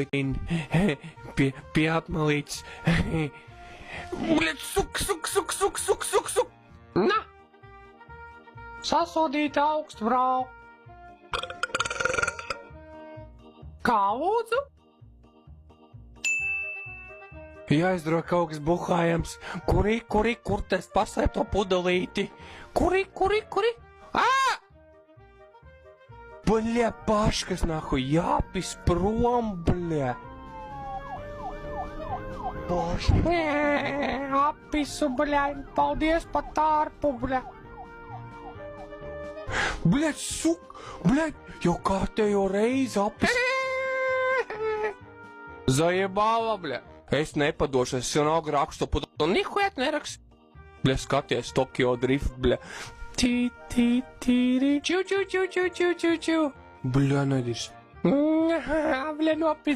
pie apmalītes. Bļet, suk. Na! Sasodīta augstbrau. Kā lūdzu? Jāizdara kaut kas buhājams. Kur tas paslēp to pudelīti? Kuri? Ā! Bļa, paškas nahuj, jāpis prom, bļa. Apisu, bļa, paldies par tārpu, bļa. Bļa, jau kārtējo reizi apis. Zajebāla, bļa. Es nepadošu, es jau nav rakstu to pudelīti. Nihuēt nerakst. Bļa, skaties, Tokio Drift, bļa. Tīri. Ču. Bļa, nedis. Bļa, nopis.